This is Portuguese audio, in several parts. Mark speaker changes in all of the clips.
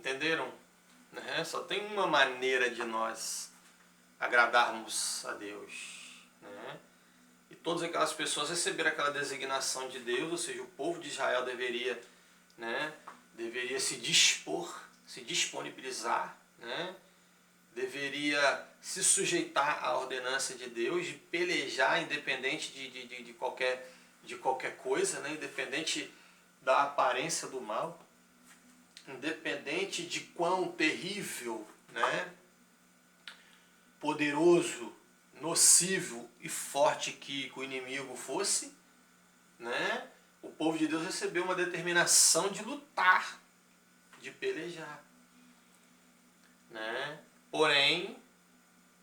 Speaker 1: Entenderam? Né? Só tem uma maneira de nós agradarmos a Deus. Né? E todas aquelas pessoas receberam aquela designação de Deus, ou seja, o povo de Israel deveria, né, deveria se dispor, se disponibilizar, né, deveria se sujeitar à ordenança de Deus, de pelejar independente de qualquer coisa, né, independente da aparência do mal, independente de quão terrível, né, poderoso, nocivo e forte que o inimigo fosse, né, o povo de Deus recebeu uma determinação de lutar, de pelejar. Né? Porém,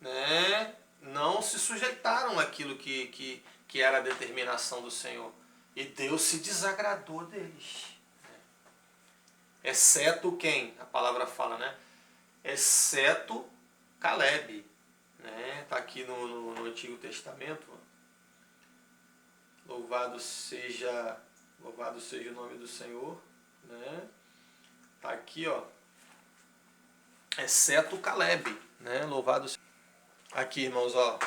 Speaker 1: né, não se sujeitaram àquilo que era a determinação do Senhor. E Deus se desagradou deles. Exceto quem? A palavra fala, né? Exceto Caleb. Está aqui no Antigo Testamento. Louvado seja o nome do Senhor. Né? Está aqui, ó. Exceto Caleb. Né? Louvado seja. Aqui, irmãos, ó.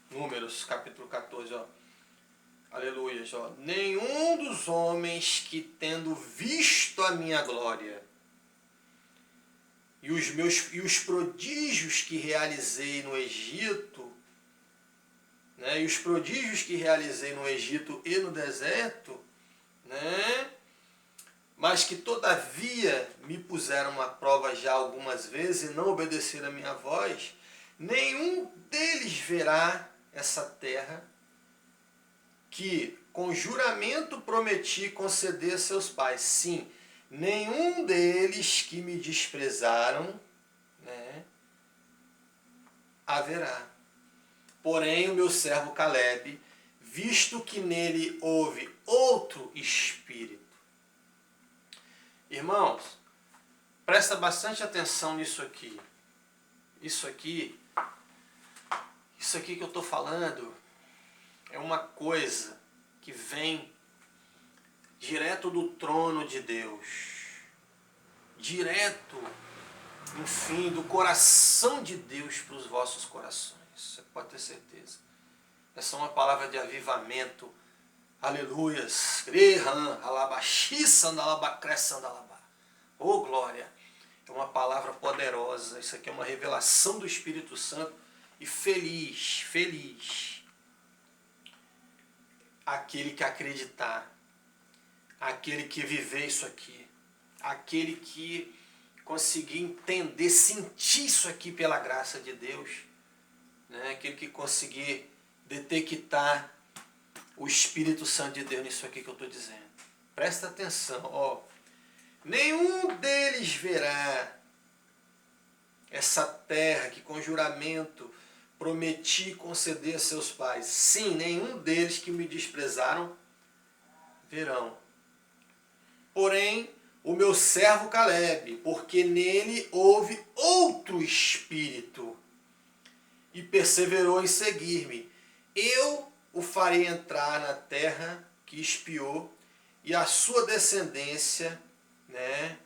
Speaker 1: Números, capítulo 14, ó. Aleluia, ó. Nenhum dos homens que, tendo visto a minha glória e os prodígios que realizei no Egito, né, e os prodígios que realizei no Egito e no deserto, né, mas que todavia me puseram à prova já algumas vezes e não obedeceram a minha voz, nenhum deles verá essa terra que com juramento prometi conceder a seus pais. Sim, nenhum deles que me desprezaram, né, haverá. Porém, o meu servo Caleb, visto que nele houve outro espírito. Irmãos, presta bastante atenção nisso aqui. Isso aqui que eu estou falando é uma coisa que vem direto do trono de Deus. Direto, enfim, do coração de Deus para os vossos corações. Você pode ter certeza. Essa é uma palavra de avivamento. Aleluias. Oh, glória. É uma palavra poderosa. Isso aqui é uma revelação do Espírito Santo. E feliz aquele que acreditar, aquele que viver isso aqui, aquele que conseguir entender, sentir isso aqui pela graça de Deus, né? Aquele que conseguir detectar o Espírito Santo de Deus nisso aqui que eu estou dizendo. Presta atenção, ó. Nenhum deles verá essa terra que com juramento prometi conceder a seus pais. Sim, nenhum deles que me desprezaram verão. Porém, o meu servo Caleb, porque nele houve outro espírito e perseverou em seguir-me, eu o farei entrar na terra que espiou e a sua descendência, né,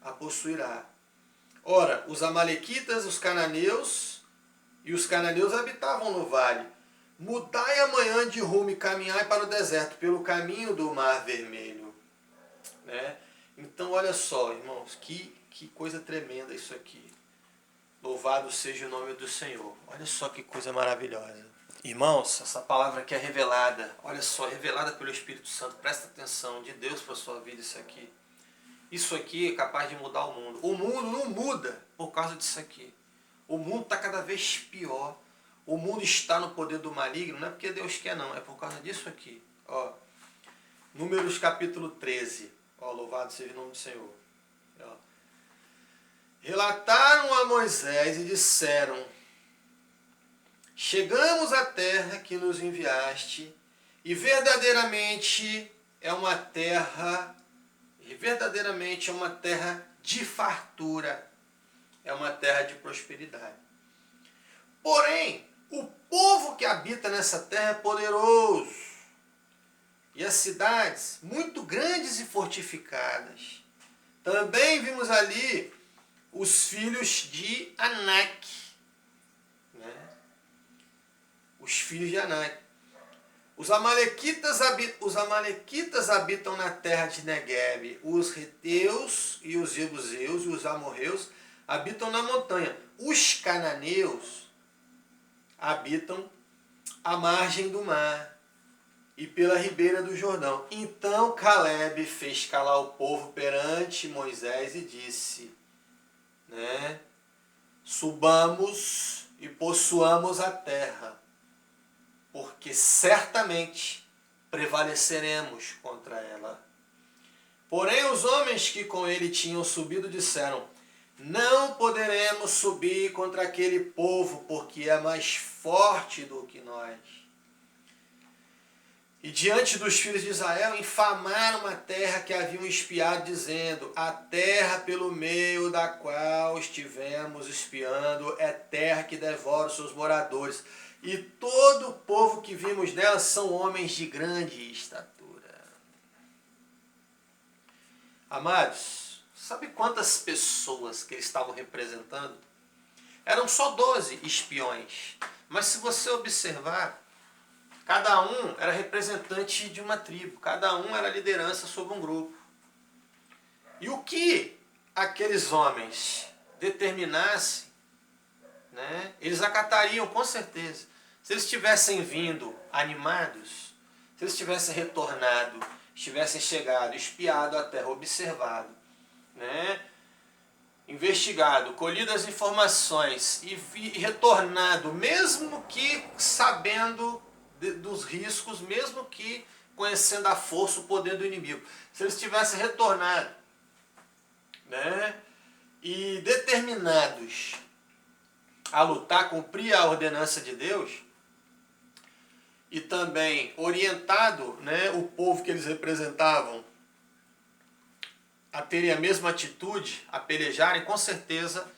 Speaker 1: a possuirá. Ora, os amalequitas, os cananeus habitavam no vale. Mudai amanhã de rumo e caminhai para o deserto, pelo caminho do Mar Vermelho. Né? Então, olha só, irmãos, que coisa tremenda isso aqui. Louvado seja o nome do Senhor. Olha só que coisa maravilhosa. Irmãos, essa palavra aqui é revelada. Olha só, revelada pelo Espírito Santo. Presta atenção, de Deus para a sua vida isso aqui. Isso aqui é capaz de mudar o mundo. O mundo não muda por causa disso aqui. O mundo está cada vez pior. O mundo está no poder do maligno. Não é porque Deus quer, não. É por causa disso aqui. Ó, Números capítulo 13. Ó, louvado seja o nome do Senhor. Ó. Relataram a Moisés e disseram: chegamos à terra que nos enviaste, e verdadeiramente é uma terra de fartura, é uma terra de prosperidade. Porém, o povo que habita nessa terra é poderoso, e as cidades muito grandes e fortificadas. Também vimos ali os filhos de Anak, né? Os filhos de Anak. Os amalequitas habitam na terra de Negueb. Os heteus e os jebuseus e os amorreus habitam na montanha. Os cananeus habitam à margem do mar e pela ribeira do Jordão. Então Caleb fez calar o povo perante Moisés e disse, né, subamos e possuamos a terra, porque certamente prevaleceremos contra ela. Porém os homens que com ele tinham subido disseram, não poderemos subir contra aquele povo, porque é mais forte do que nós. E diante dos filhos de Israel infamaram a terra que haviam espiado, dizendo, a terra pelo meio da qual estivemos espiando é terra que devora os seus moradores. E todo o povo que vimos nela são homens de grande estatura. Amados, sabe quantas pessoas que eles estavam representando? Eram só 12 espiões. Mas se você observar, cada um era representante de uma tribo. Cada um era liderança sobre um grupo. E o que aqueles homens determinassem, né, eles acatariam com certeza. Se eles tivessem vindo animados, se eles tivessem retornado, tivessem chegado, espiado a terra, observado, né, investigado, colhido as informações e retornado, mesmo que sabendo dos riscos, mesmo que conhecendo a força, o poder do inimigo, se eles tivessem retornado, né, e determinados a lutar, cumprir a ordenança de Deus, e também orientado, né, o povo que eles representavam a terem a mesma atitude, a pelejarem, com certeza,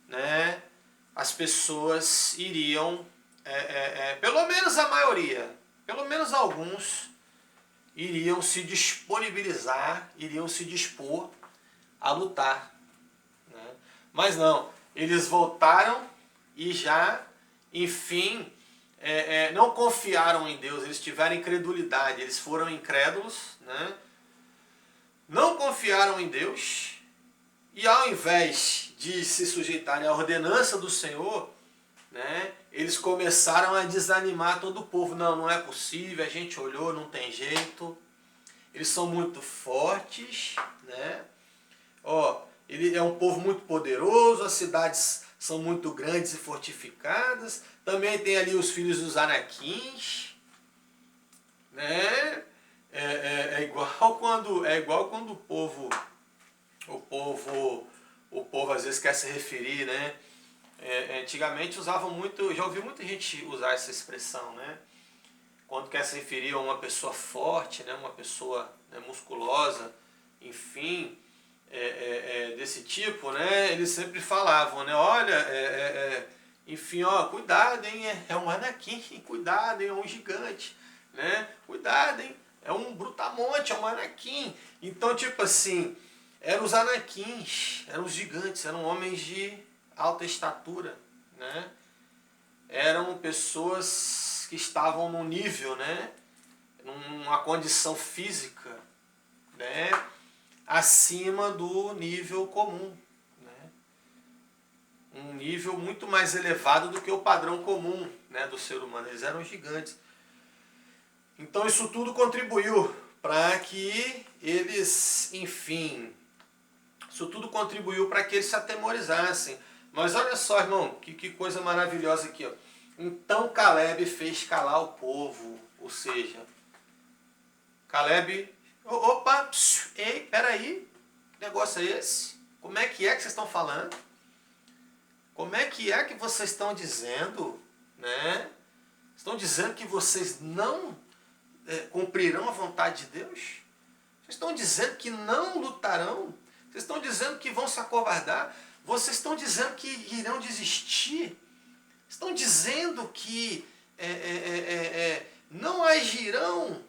Speaker 1: né, as pessoas iriam, pelo menos a maioria, pelo menos alguns, iriam se disponibilizar, iriam se dispor a lutar, né? Mas não, eles voltaram e já, enfim, não confiaram em Deus, eles tiveram incredulidade, eles foram incrédulos, né? Não confiaram em Deus e ao invés de se sujeitarem à ordenança do Senhor, né, eles começaram a desanimar todo o povo. Não, não é possível, a gente olhou, não tem jeito, eles são muito fortes, né? Ele é um povo muito poderoso, as cidades são muito grandes e fortificadas, também tem ali os filhos dos Anaquins, né? É igual quando o povo às vezes quer se referir, né? Antigamente usavam muito, já ouvi muita gente usar essa expressão, né? Quando quer se referir a uma pessoa forte, né? Uma pessoa, né, musculosa, enfim, desse tipo, né? Eles sempre falavam, né? Olha, enfim, ó, cuidado, hein? É um Anaquim, cuidado, hein? É um gigante, né? Cuidado, hein? É um brutamonte, é um Anaquim. Então, tipo assim, eram os Anaquins, eram os gigantes, eram homens de alta estatura, né? Eram pessoas que estavam num nível, né, numa condição física, né, acima do nível comum, né? Um nível muito mais elevado do que o padrão comum, né, do ser humano. Eles eram gigantes. Então isso tudo contribuiu para que eles, enfim, isso tudo contribuiu para que eles se atemorizassem. Mas olha só, irmão, que coisa maravilhosa aqui, ó. Então Caleb fez calar o povo, ou seja, Caleb, opa, ei, peraí, que negócio é esse? Como é que vocês estão falando? Como é que vocês estão dizendo, né? Estão dizendo que vocês não cumprirão a vontade de Deus? Vocês estão dizendo que não lutarão? Vocês estão dizendo que vão se acovardar? Vocês estão dizendo que irão desistir? Estão dizendo que não agirão?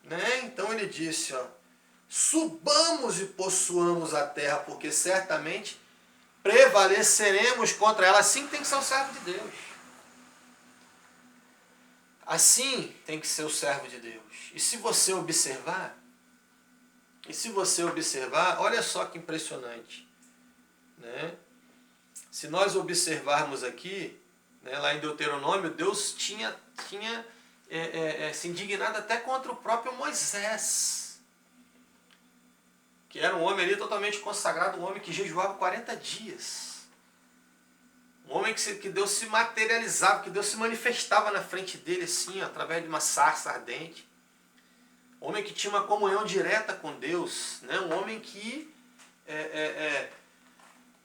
Speaker 1: Né? Então ele disse, ó, subamos e possuamos a terra, porque certamente prevaleceremos contra ela. Assim tem que ser o servo de Deus. Assim tem que ser o servo de Deus. E se você observar, olha só que impressionante, né? Se nós observarmos aqui, né, lá em Deuteronômio, Deus tinha se indignado até contra o próprio Moisés, que era um homem ali totalmente consagrado, um homem que jejuava 40 dias. Um homem que Deus se materializava, que Deus se manifestava na frente dele assim, através de uma sarça ardente. Um homem que tinha uma comunhão direta com Deus, né? Um homem que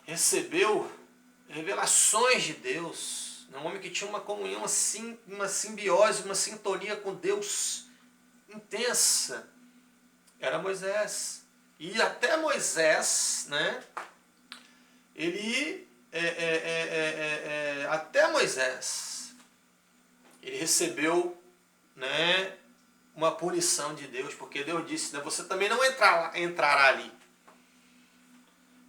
Speaker 1: recebeu revelações de Deus. Um homem que tinha uma comunhão assim, uma simbiose, uma sintonia com Deus intensa. Era Moisés. E até Moisés, né? Até Moisés, ele recebeu, né, uma punição de Deus, porque Deus disse, né, você também não entrará ali.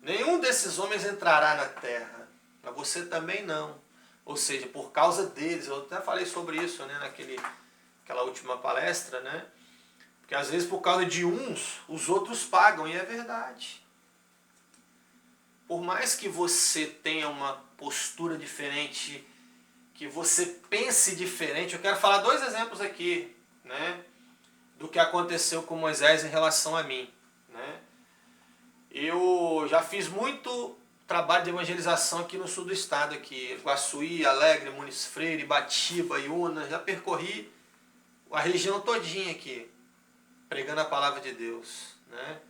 Speaker 1: Nenhum desses homens entrará na terra, mas você também não. Ou seja, por causa deles, eu até falei sobre isso, né, naquela última palestra, né? Porque às vezes por causa de uns, os outros pagam, e é verdade. Por mais que você tenha uma postura diferente, que você pense diferente, eu quero falar 2 exemplos aqui, né, do que aconteceu com Moisés em relação a mim, né? Eu já fiz muito trabalho de evangelização aqui no sul do estado, aqui, Guaçuí, Alegre, Muniz Freire, Batiba, Iuna, já percorri a região todinha aqui, pregando a palavra de Deus, né?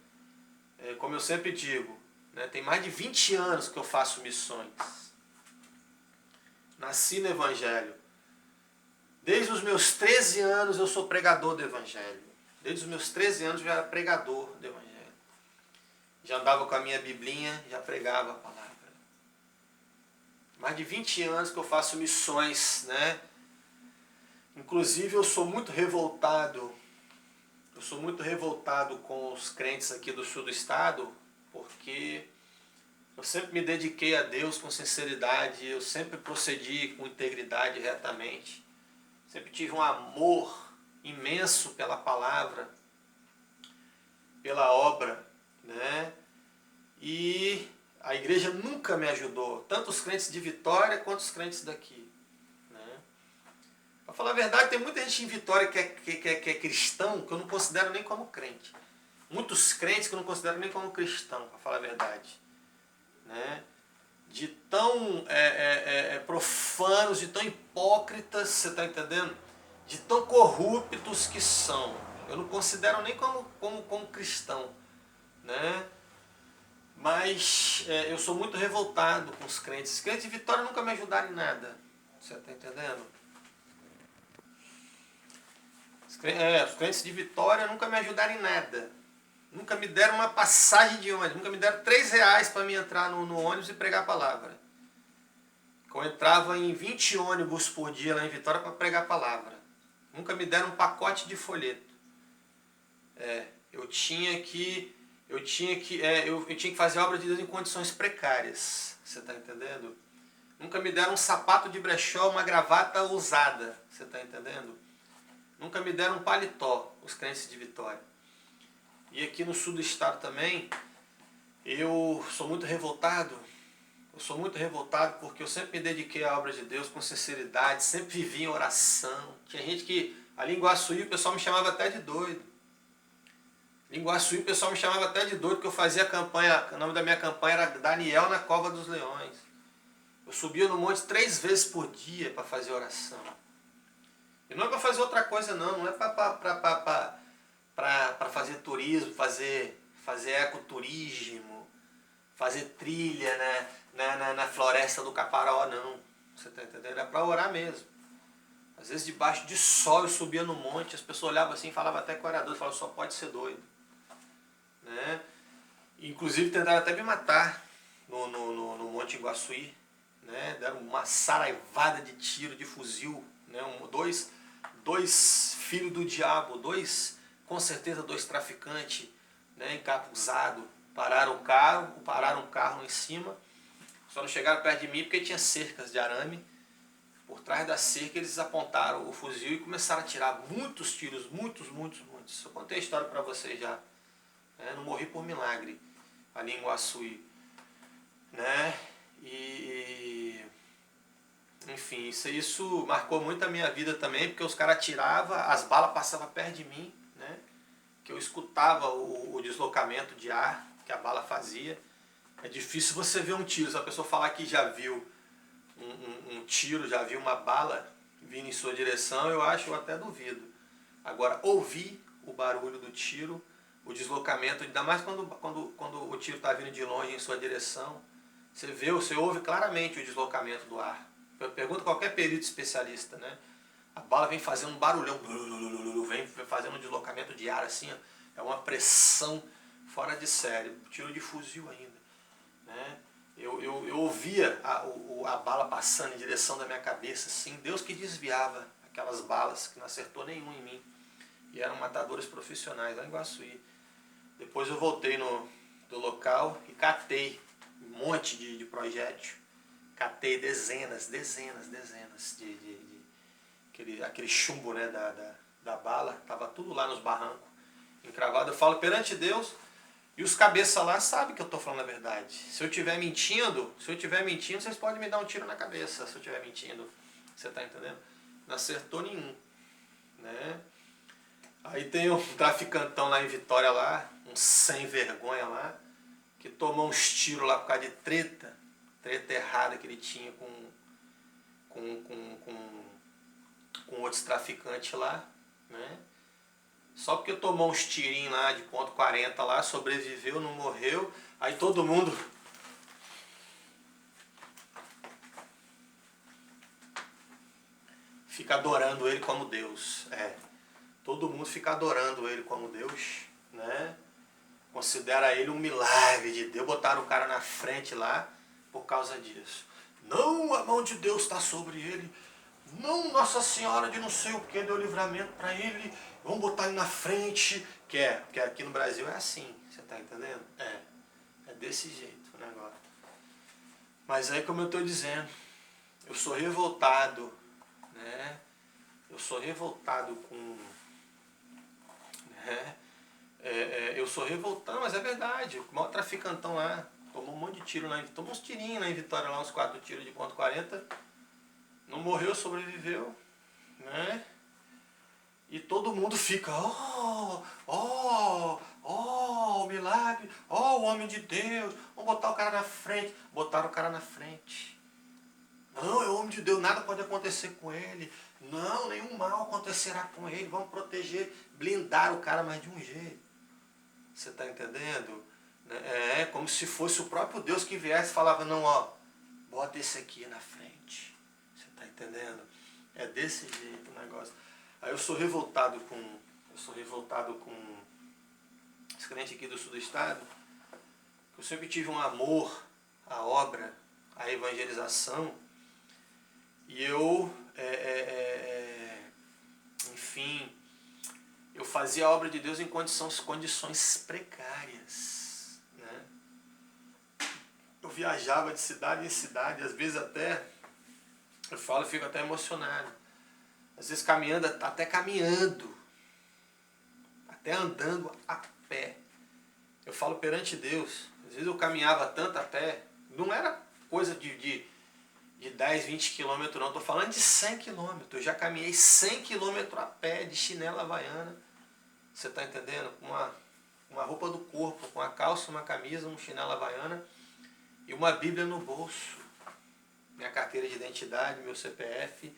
Speaker 1: Como eu sempre digo, né, tem mais de 20 anos que eu faço missões. Nasci no Evangelho. Desde os meus 13 anos eu sou pregador do Evangelho. Desde os meus 13 anos eu já era pregador do Evangelho. Já andava com a minha biblinha, já pregava a palavra. Mais de 20 anos que eu faço missões, né? Inclusive eu sou muito revoltado. Eu sou muito revoltado com os crentes aqui do sul do estado, porque eu sempre me dediquei a Deus com sinceridade, eu sempre procedi com integridade, retamente. Sempre tive um amor imenso pela palavra, pela obra, né? E a igreja nunca me ajudou, tanto os crentes de Vitória quanto os crentes daqui, né? Para falar a verdade, tem muita gente em Vitória que é cristão que eu não considero nem como crente. Muitos crentes que eu não considero nem como cristão, para falar a verdade, né? De tão profanos, de tão hipócritas, você está entendendo? De tão corruptos que são. Eu não considero nem como cristão, né? Mas eu sou muito revoltado com os crentes. Os crentes de Vitória nunca me ajudaram em nada. Você está entendendo? Os crentes de Vitória nunca me ajudaram em nada. Nunca me deram uma passagem de ônibus. Nunca me deram R$3 para mim entrar no ônibus e pregar a palavra. Eu entrava em 20 ônibus por dia lá em Vitória para pregar a palavra. Nunca me deram um pacote de folheto. Eu tinha que fazer obra de Deus em condições precárias. Você está entendendo? Nunca me deram um sapato de brechó, uma gravata usada. Você está entendendo? Nunca me deram um paletó, os crentes de Vitória. E aqui no sul do estado também, eu sou muito revoltado. Eu sou muito revoltado porque eu sempre me dediquei à obra de Deus com sinceridade, sempre vivi em oração. Tinha gente que, ali em Guaçuí, o pessoal me chamava até de doido. Em Guaçuí, o pessoal me chamava até de doido, porque eu fazia campanha, o nome da minha campanha era Daniel na Cova dos Leões. Eu subia no monte 3 vezes por dia para fazer oração. E não é para fazer outra coisa não é para fazer turismo, fazer ecoturismo, fazer trilha, né, na floresta do Caparaó, não. Você está entendendo? É para orar mesmo. Às vezes debaixo de sol eu subia no monte, as pessoas olhavam assim e falavam até que eu era doido, falavam, só pode ser doido. Né? Inclusive tentaram até me matar no Monte Iguaçuí, né? Deram uma saraivada de tiro de fuzil, né? Dois filhos do diabo, com certeza 2 traficantes, né, encapuzado. Pararam o carro lá em cima. Só não chegaram perto de mim porque tinha cercas de arame. Por trás da cerca eles apontaram o fuzil e começaram a tirar muitos tiros, muitos. Eu contei a história para vocês já. Não morri por milagre ali em Guaçuí. Né? Enfim, isso marcou muito a minha vida também, porque os caras atiravam, as balas passavam perto de mim, né? Que eu escutava o deslocamento de ar que a bala fazia. É difícil você ver um tiro. Se a pessoa falar que já viu um tiro, já viu uma bala vindo em sua direção, eu até duvido. Agora, ouvir o barulho do tiro, o deslocamento, ainda mais quando o tiro está vindo de longe em sua direção, você ouve claramente o deslocamento do ar. Pergunta qualquer perito especialista, né? A bala vem fazendo um barulhão, vem fazendo um deslocamento de ar assim, ó. É uma pressão fora de série, tiro de fuzil ainda, né? Eu ouvia a bala passando em direção da minha cabeça, assim, Deus que desviava aquelas balas, que não acertou nenhum em mim. E eram matadores profissionais lá em Guaçuí. Depois eu voltei do local e catei um monte de projétil. Catei dezenas de aquele chumbo, né, da bala. Tava tudo lá nos barrancos, encravado. Eu falo perante Deus. E os cabeças lá sabem que eu estou falando a verdade. Se eu estiver mentindo, vocês podem me dar um tiro na cabeça. Se eu estiver mentindo, você está entendendo? Não acertou nenhum, né? Aí tem um traficantão lá em Vitória, lá, um sem vergonha lá, que tomou uns tiros lá por causa de treta errada que ele tinha com outros traficantes lá, né? Só porque tomou uns tirinhos lá de .40 lá, sobreviveu, não morreu, aí todo mundo fica adorando ele como Deus. Todo mundo fica adorando ele como Deus, né? Considera ele um milagre de Deus. Botaram o cara na frente lá por causa disso. Não, a mão de Deus está sobre ele. Não, Nossa Senhora de não sei o que deu livramento para ele. Vamos botar ele na frente. Porque aqui no Brasil é assim, você está entendendo? É desse jeito o negócio. Mas aí, como eu estou dizendo, eu sou revoltado, né? Eu sou revoltado com... eu sou revoltado, mas é verdade. O maior traficantão lá tomou um monte de tiro lá, tomou uns tirinhos lá em Vitória, lá, uns 4 tiros de .40. Não morreu, sobreviveu, né? E todo mundo fica, o milagre, o homem de Deus, vamos botar o cara na frente. Botaram o cara na frente. Não, é o homem de Deus, nada pode acontecer com ele. Não, nenhum mal acontecerá com ele, vamos proteger, blindar o cara mais de um jeito. Você está entendendo? É como se fosse o próprio Deus que viesse e falava, não, bota esse aqui na frente. Você está entendendo? É desse jeito o negócio. Aí eu sou revoltado com esse crente aqui do sul do estado. Eu sempre tive um amor à obra, à evangelização. E eu, enfim, eu fazia a obra de Deus em condições precárias, né? Eu viajava de cidade em cidade, às vezes até, eu fico até emocionado. Às vezes até andando a pé. Eu falo perante Deus, às vezes eu caminhava tanto a pé, não era coisa de 10, 20 quilômetros não, estou falando de 100 quilômetros. Eu já caminhei 100 quilômetros a pé de chinela havaiana, você está entendendo? Com uma roupa do corpo, com a calça, uma camisa, um chinelo havaiana e uma Bíblia no bolso. Minha carteira de identidade, meu CPF,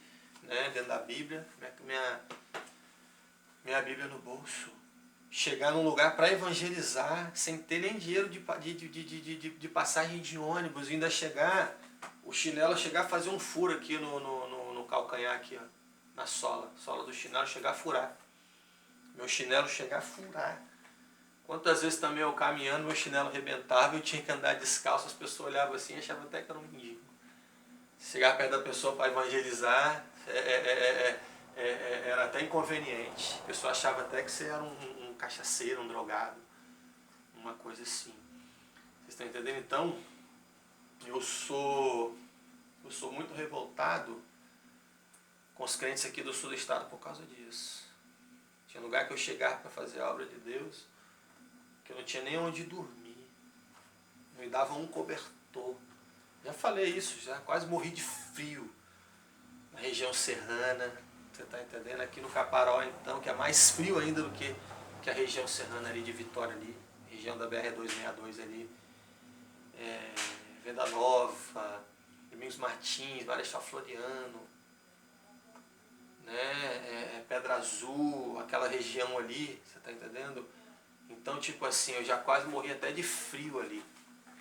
Speaker 1: né, dentro da Bíblia, minha Bíblia no bolso. Chegar num lugar para evangelizar sem ter nem dinheiro de passagem de ônibus, ainda chegar, o chinelo chegar a fazer um furo aqui no calcanhar, aqui, ó, na sola do chinelo chegar a furar. Meu chinelo chegar a furar. Quantas vezes também eu caminhando, meu chinelo arrebentava, eu tinha que andar descalço, as pessoas olhavam assim e achavam até que era um mendigo. Chegar perto da pessoa para evangelizar era até inconveniente. A pessoa achava até que você era um cachaceiro, um drogado. uma coisa assim. Vocês estão entendendo? Então, eu sou muito revoltado com os crentes aqui do sul do estado por causa disso. Tinha lugar que eu chegava para fazer a obra de Deus, que eu não tinha nem onde dormir. Me dava um cobertor. Já falei isso, já quase morri de frio na região serrana. Você está entendendo? Aqui no Caparó, então, que é mais frio ainda do que a região serrana ali de Vitória, ali, região da BR-262 ali, Venda Nova, Domingos Martins, Marechal Floriano, né, Pedra Azul, aquela região ali, você está entendendo? Então, tipo assim, eu já quase morri até de frio ali,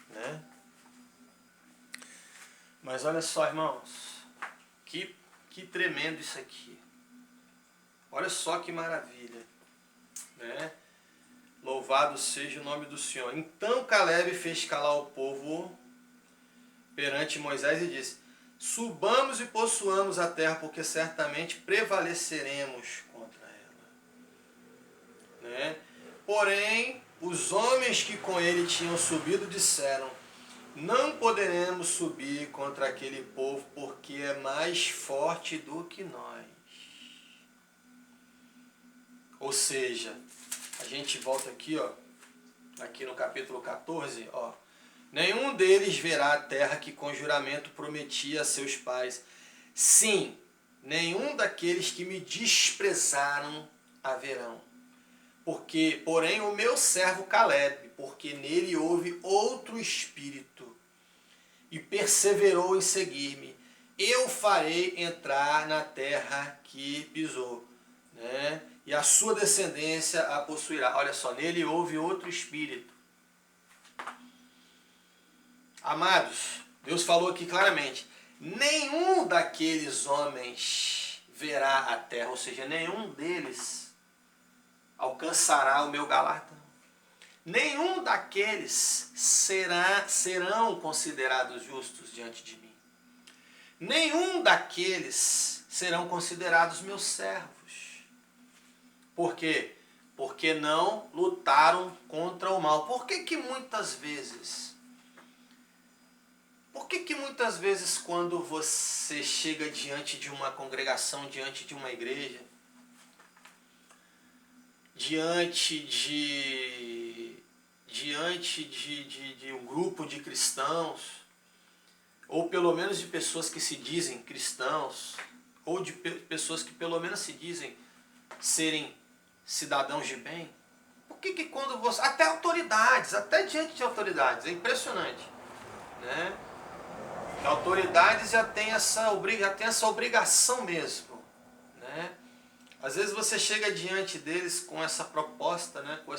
Speaker 1: né? Mas olha só, irmãos, que tremendo isso aqui. Olha só que maravilha, né? Louvado seja o nome do Senhor. Então Caleb fez calar o povo perante Moisés e disse: subamos e possuamos a terra, porque certamente prevaleceremos contra ela. Né? Porém, os homens que com ele tinham subido disseram: não poderemos subir contra aquele povo, porque é mais forte do que nós. Ou seja, a gente volta aqui, ó, aqui no capítulo 14, ó. Nenhum deles verá a terra que com juramento prometia a seus pais. Sim, nenhum daqueles que me desprezaram a verão. Porém, o meu servo Caleb, porque nele houve outro espírito, e perseverou em seguir-me, eu farei entrar na terra que pisou, né? E a sua descendência a possuirá. Olha só, nele houve outro espírito. Amados, Deus falou aqui claramente: nenhum daqueles homens verá a terra, ou seja, nenhum deles alcançará o meu galardão. Nenhum daqueles serão considerados justos diante de mim. Nenhum daqueles serão considerados meus servos. Por quê? Porque não lutaram contra o mal. Por que muitas vezes quando você chega diante de uma congregação, diante de uma igreja, diante de um grupo de cristãos, ou pelo menos de pessoas que se dizem cristãos, ou de pessoas que pelo menos se dizem serem cidadãos de bem, por que quando você... Até autoridades, até diante de autoridades, é impressionante, né? A autoridade já tem essa obrigação mesmo, né? Às vezes você chega diante deles com essa proposta, né? com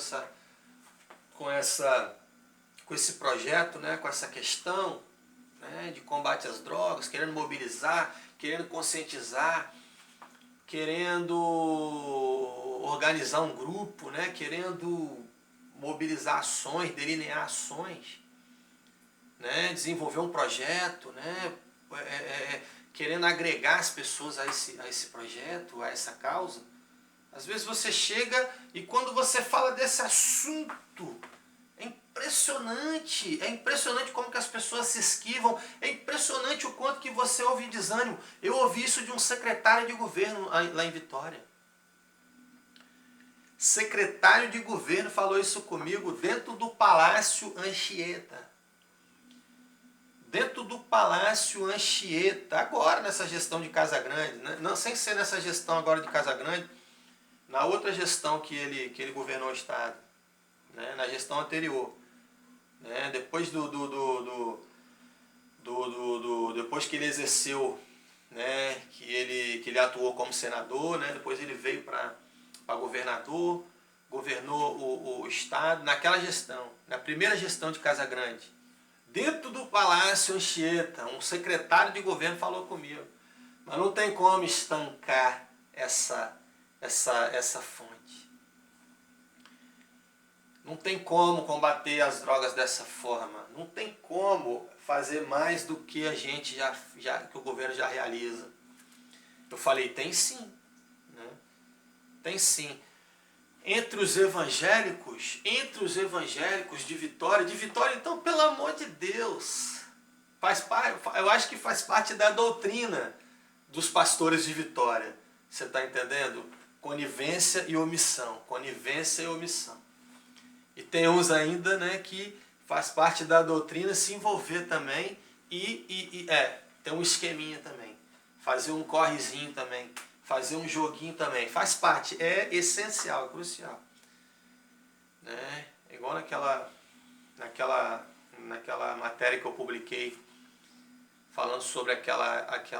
Speaker 1: esse projeto, né? Com essa questão, né? De combate às drogas, querendo mobilizar, querendo conscientizar, querendo organizar um grupo, né? Querendo mobilizar ações, delinear ações, né? Desenvolver um projeto, né? Querendo agregar as pessoas a esse projeto, a essa causa. Às vezes você chega e quando você fala desse assunto, é impressionante como que as pessoas se esquivam, é impressionante o quanto que você ouve desânimo. Eu ouvi isso de um secretário de governo lá em Vitória. Secretário de governo falou isso comigo dentro do Palácio Anchieta. Dentro do Palácio Anchieta, agora nessa gestão de Casagrande, né? Não, sem ser nessa gestão agora de Casagrande, na outra gestão que ele governou o estado, né? Na gestão anterior, né? Depois depois que ele exerceu, né? que ele atuou como senador, né? Depois ele veio para governador, governou o estado, naquela gestão, na primeira gestão de Casagrande. Dentro do Palácio Anchieta, um secretário de governo falou comigo: mas não tem como estancar essa fonte. Não tem como combater as drogas dessa forma. Não tem como fazer mais do que a gente que o governo já realiza. Eu falei: tem sim. Né? Tem sim. entre os evangélicos de Vitória, então, pelo amor de Deus, eu acho que faz parte da doutrina dos pastores de Vitória. Você está entendendo? Conivência e omissão. E tem uns ainda, né, que faz parte da doutrina se envolver também tem um esqueminha também. Fazer um correzinho também. Fazer um joguinho também. Faz parte. É essencial, é crucial. Né? Igual naquela matéria que eu publiquei falando sobre aquela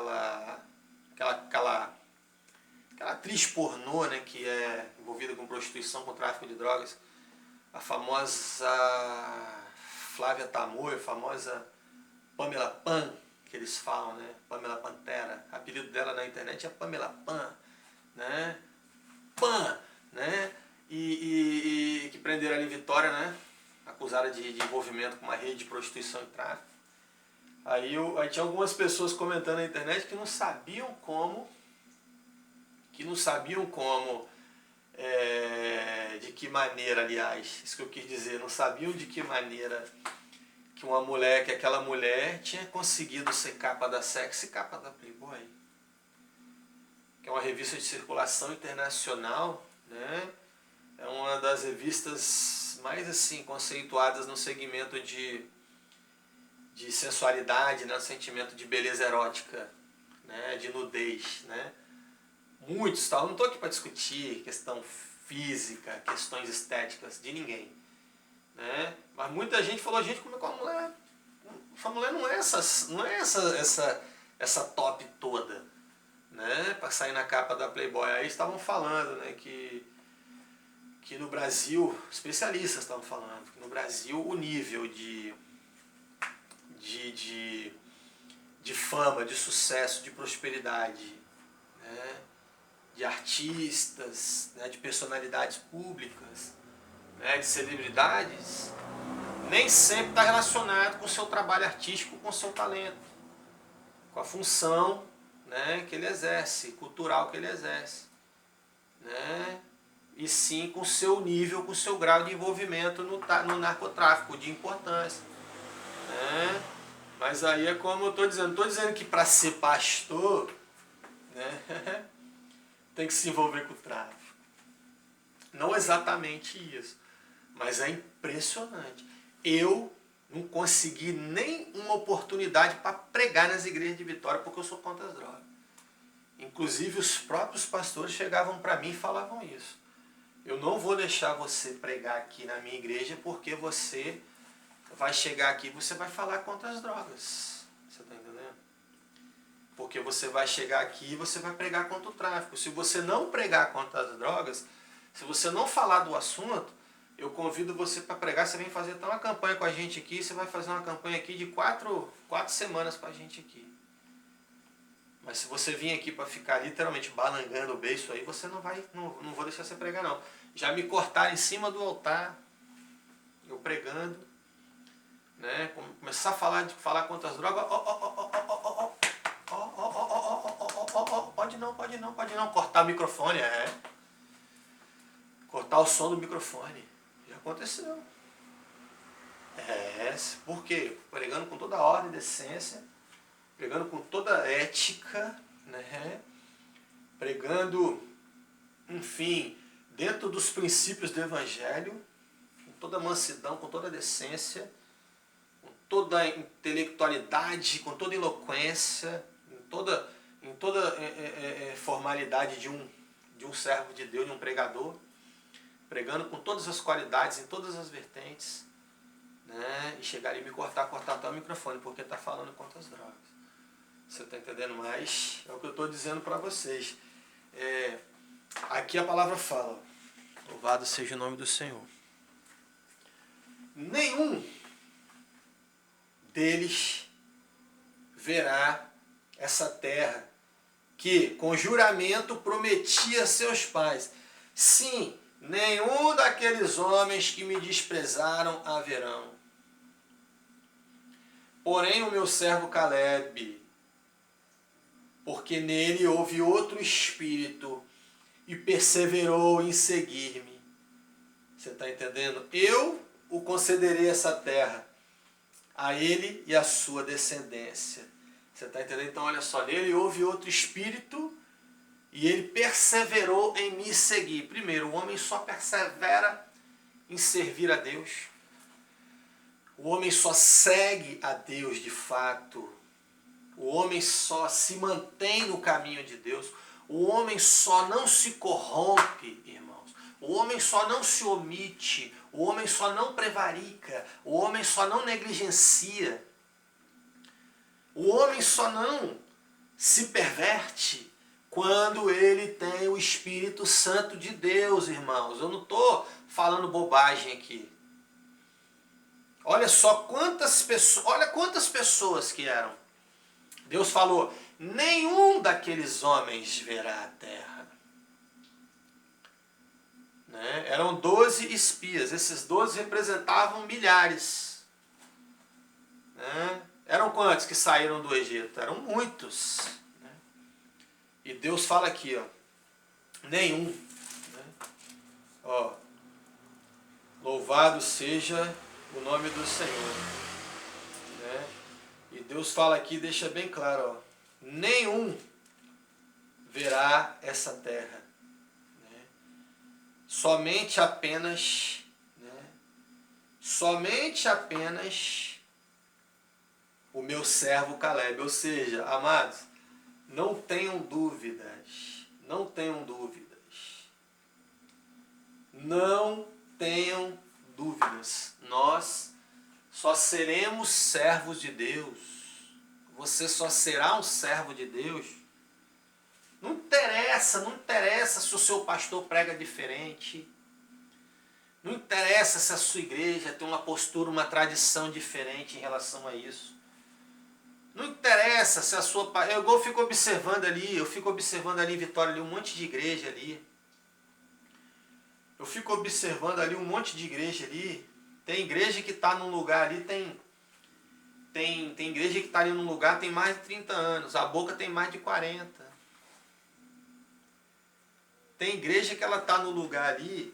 Speaker 1: atriz pornô, né, que é envolvida com prostituição, com tráfico de drogas, a famosa Flávia Tamoio, a famosa Pamela Pan, que eles falam, né, Pamela Pantera, o apelido dela na internet é Pamela Pan, né, Pan, né, e que prenderam ela em Vitória, né, acusada de envolvimento com uma rede de prostituição e tráfico. Aí tinha algumas pessoas comentando na internet que não sabiam como, de que maneira, aliás, isso que eu quis dizer, não sabiam de que maneira que aquela mulher tinha conseguido ser capa da Sexy e capa da Playboy, que é uma revista de circulação internacional, né? É uma das revistas mais assim conceituadas no segmento de sensualidade, né? Sentimento de beleza erótica, né? De nudez, né? Muitos, tá? Eu não estou aqui para discutir questão física, questões estéticas de ninguém, né? Mas muita gente falou, gente, como é que essa mulher não é essa top toda, né? Para sair na capa da Playboy. Aí estavam falando, né, que no Brasil, especialistas estavam falando, que no Brasil o nível de fama, de sucesso, de prosperidade, né, de artistas, né, de personalidades públicas, né, de celebridades, nem sempre está relacionado com o seu trabalho artístico, com o seu talento, com a função, né, que ele exerce, cultural que ele exerce, né, e sim com o seu nível, com o seu grau de envolvimento no narcotráfico, de importância, né. Mas aí é como eu estou dizendo, não estou dizendo que para ser pastor, né, tem que se envolver com o tráfico. Não exatamente isso, mas é impressionante. Eu não consegui nem uma oportunidade para pregar nas igrejas de Vitória porque eu sou contra as drogas. Inclusive os próprios pastores chegavam para mim e falavam isso. Eu não vou deixar você pregar aqui na minha igreja porque você vai chegar aqui e você vai falar contra as drogas. Você está entendendo? Porque você vai chegar aqui e você vai pregar contra o tráfico. Se você não pregar contra as drogas, se você não falar do assunto, eu convido você para pregar. Você vem fazer então uma campanha com a gente aqui. Você vai fazer uma campanha aqui de 4 semanas com a gente aqui. Mas se você vir aqui para ficar literalmente balangando o beiço aí, você não vou deixar você pregar não. Já me cortaram em cima do altar, eu pregando, né? Começar a falar contra as drogas, pode não, cortar o microfone, cortar o som do microfone, já aconteceu. Por quê? Pregando com toda a ordem e decência, pregando com toda a ética, né? Pregando, enfim, dentro dos princípios do Evangelho, com toda a mansidão, com toda a decência, com toda a intelectualidade, com toda a eloquência, em toda formalidade de um servo de Deus, de um pregador, pregando com todas as qualidades, em todas as vertentes, né? E chegar ali e me cortar até o microfone, porque está falando contra as drogas. Você está entendendo mais? É o que eu estou dizendo para vocês. Aqui a palavra fala, louvado seja o nome do Senhor. Nenhum deles verá essa terra que com juramento prometia a seus pais. Sim, nenhum daqueles homens que me desprezaram a verão. Porém o meu servo Caleb, porque nele houve outro espírito e perseverou em seguir-me, Você está entendendo? Eu o concederei essa terra, a ele e a sua descendência. Você está entendendo? Então, olha só, nele houve outro espírito e ele perseverou em me seguir. Primeiro, o homem só persevera em servir a Deus. O homem só segue a Deus de fato. O homem só se mantém no caminho de Deus. O homem só não se corrompe, irmãos. O homem só não se omite. O homem só não prevarica. O homem só não negligencia. O homem só não se perverte quando ele tem o Espírito Santo de Deus, irmãos. Eu não estou falando bobagem aqui. Olha só quantas pessoas que eram. Deus falou, nenhum daqueles homens verá a terra. Né? Eram 12 espias, esses 12 representavam milhares. Né? Eram quantos que saíram do Egito? Eram muitos. Né? E Deus fala aqui, ó, nenhum. Né? Ó, louvado seja o nome do Senhor. Né? E Deus fala aqui, deixa bem claro, ó, nenhum verá essa terra. Né? Somente apenas o meu servo Caleb. Ou seja, amados, não tenham dúvidas. Não tenham dúvidas. Não tenham dúvidas. Nós só seremos servos de Deus. Você só será um servo de Deus. Não interessa se o seu pastor prega diferente. Não interessa se a sua igreja tem uma postura, uma tradição diferente em relação a isso. Não interessa se a sua... Eu fico observando ali em Vitória, ali, um monte de igreja ali. Eu fico observando ali um monte de igreja ali. Tem igreja que está num lugar ali, tem igreja que está ali num lugar tem mais de 30 anos. A boca tem mais de 40. Tem igreja que ela está no lugar ali,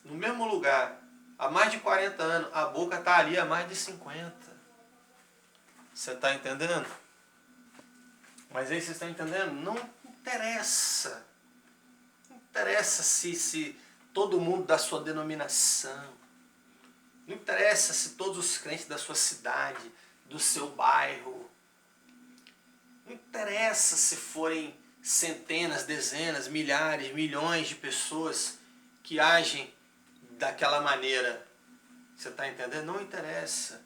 Speaker 1: no mesmo lugar, há mais de 40 anos. A boca está ali há mais de 50. Você está entendendo? Mas aí você está entendendo? Não interessa. Não interessa se todo mundo da sua denominação. Não interessa se todos os crentes da sua cidade, do seu bairro. Não interessa se forem centenas, dezenas, milhares, milhões de pessoas que agem daquela maneira. Você está entendendo? Não interessa.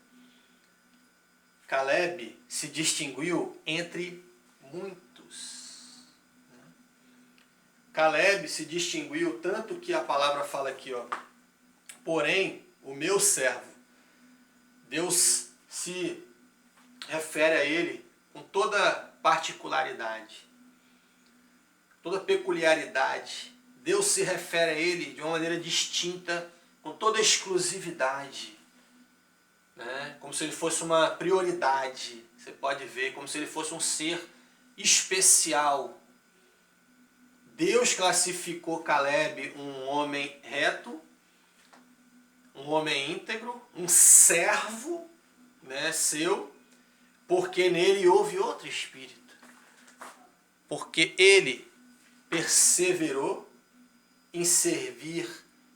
Speaker 1: Caleb se distinguiu entre muitos. Caleb se distinguiu tanto que a palavra fala aqui, ó. Porém, o meu servo, Deus se refere a ele com toda particularidade, toda peculiaridade. Deus se refere a ele de uma maneira distinta, com toda exclusividade, né? Como se ele fosse uma prioridade. Você pode ver, como se ele fosse um ser especial. Deus classificou Caleb um homem reto, um homem íntegro, um servo, né, seu, porque nele houve outro espírito. Porque ele perseverou em servir,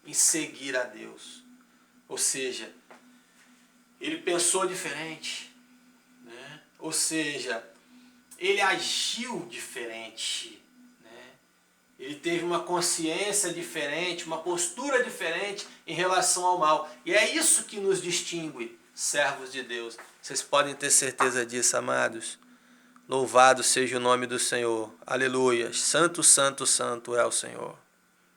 Speaker 1: em seguir a Deus. Ou seja, ele pensou diferente, né? Ou seja, ele agiu diferente, né? Ele teve uma consciência diferente, uma postura diferente em relação ao mal. E é isso que nos distingue, servos de Deus. Vocês podem ter certeza disso, amados. Louvado seja o nome do Senhor. Aleluia. Santo, santo, santo é o Senhor.